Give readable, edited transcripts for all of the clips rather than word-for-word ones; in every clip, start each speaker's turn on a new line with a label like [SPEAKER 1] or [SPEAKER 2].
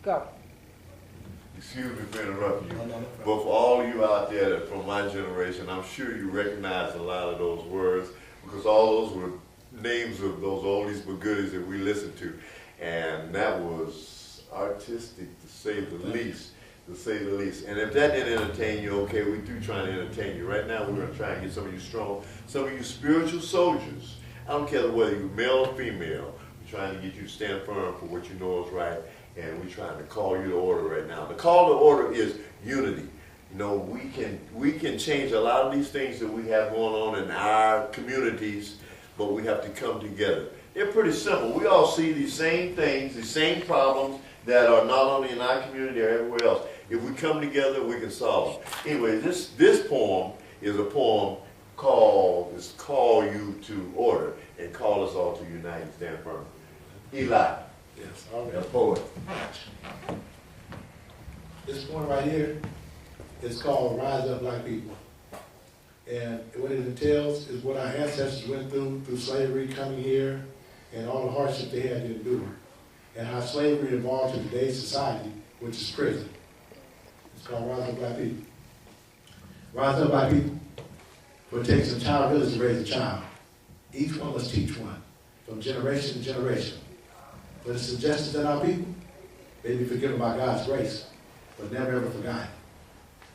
[SPEAKER 1] Go.
[SPEAKER 2] Excuse me for interrupting you,
[SPEAKER 3] No,
[SPEAKER 2] but for all of you out there that from my generation, I'm sure you recognize a lot of those words because all those were names of those oldies but goodies that we listened to, and that was artistic to say the least. To say the least. And if that didn't entertain you, okay, we do try to entertain you. Right now, we're going to try and get some of you strong, some of you spiritual soldiers. I don't care whether you're male or female. We're trying to get you to stand firm for what you know is right, and we're trying to call you to order right now. The call to order is unity. You know, we can change a lot of these things that we have going on in our communities, but we have to come together. They're pretty simple. We all see these same things, these same problems that are not only in our community or everywhere else. If we come together, we can solve them. Anyway, this poem is a poem called Call You to Order, and call us all to unite and stand firm. Eli.
[SPEAKER 3] Yes, all
[SPEAKER 2] The
[SPEAKER 3] right.
[SPEAKER 2] Poet.
[SPEAKER 3] This poem right here is called Rise Up Black People. And what it entails is what our ancestors went through slavery, coming here, and all the hardship they had to endure. And how slavery evolved to today's society, which is prison. It's called Rise Up Black People. Rise up, black people, for it takes an entire village to raise a child. Each one must teach one, from generation to generation. But it's suggested that our people may be forgiven by God's grace, but never ever forgotten.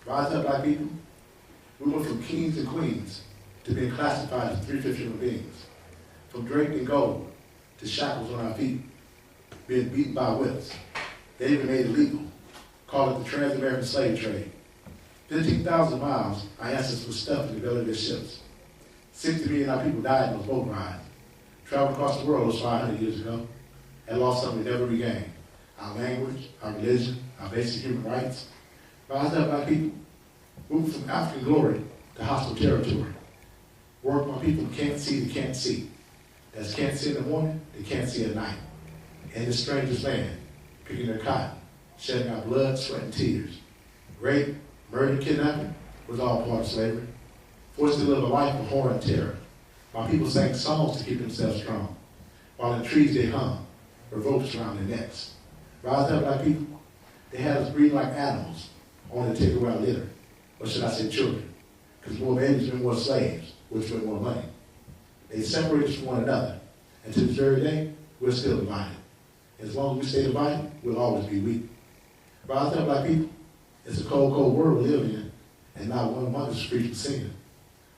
[SPEAKER 3] Rise up, black people. We went from kings and queens to being classified as 3/5 human beings. From draped in gold to shackles on our feet, being beaten by whips. They even made it legal, called it the Trans-American Slave Trade. 15,000 miles our ancestors were stuffed in the belly of their ships. 60 million of our people died in those boat rides. Traveled across the world those 500 years ago and lost something we never regained. Our language, our religion, our basic human rights. Rise up, black people. Moved from African glory to hostile territory. Work on people who can't see, they can't see. That's can't see in the morning, they can't see at night. In this stranger's land, picking their cotton, shedding our blood, sweat, and tears. Rape, murder, kidnapping was all part of slavery. Forced to live a life of horror and terror, while people sang songs to keep themselves strong. While in trees they hung, with ropes around their necks. Rise up, black people. They had us breed like animals, only to take away our litter. Or should I say children? Because more babies meant more slaves, which meant more money. They separated us from one another, and to this very day, we're still divided. As long as we stay divided, we'll always be weak. Rise up, black people. It's a cold, cold world we live in, and not one among us is free from sin.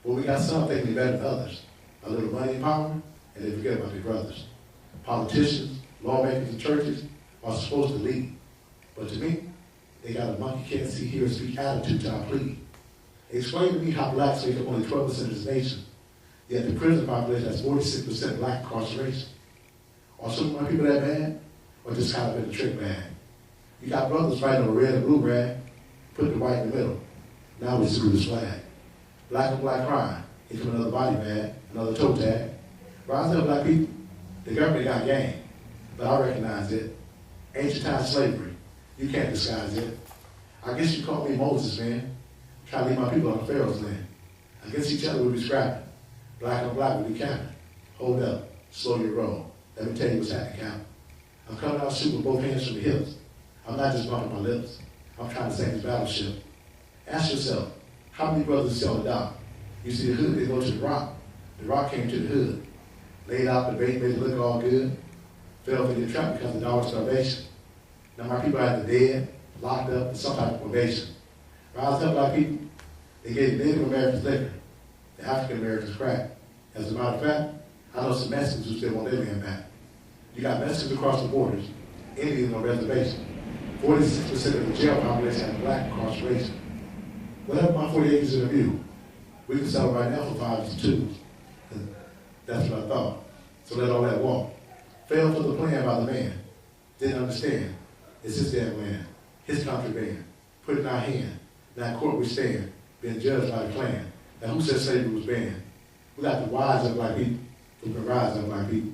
[SPEAKER 3] But we got some thinking better than others. A little money and power, and they forget about their brothers. Politicians, lawmakers, and churches are supposed to lead. But to me, they got a monkey can't see, hear, or speak attitude to our plea. Explain to me how blacks make up only 12% of this nation, yet the prison population has 46% black incarceration. Are some of my people that bad, or just kind of in the trick bag? You got brothers fighting over red and blue rag, put the white in the middle. Now we screw this flag. Black on black crime, here come another body bag, another toe tag. Rise up, black people. The government got game, but I recognize it. Ancient time slavery, you can't disguise it. I guess you call me Moses, man. Try to lead my people on Pharaoh's land. Against each other we'll be scrapping. Black on black we'll be capping. Hold up, slow your roll. Let me tell you what's happening, Cap. I'm coming out shooting with both hands from the hips. I'm not just bumping my lips. I'm trying to save this battleship. Ask yourself, how many brothers sell the dock? You see the hood, they go to the rock. The rock came to the hood. Laid out the bait, made it look all good. Fell for the trap because of dog starvation. Now my people are either dead, locked up, in some type of probation. Rise up, black people. They gave the Native Americans liquor, the African Americans crack. As a matter of fact, I know some Mexicans who still want their land back. You got Mexicans across the borders, Indians on reservation. 46% of the jail population has black incarceration. Whatever my 40 acres in a view, we can sell right now for 5s and 2s. That's what I thought. So let all that walk. Failed for the plan by the man. Didn't understand. It's his damn land, his contraband. Put it in our hand. Now in court we stand, being judged by the clan. Now who said slavery was banned? We got to rise up black people. We can rise up black people.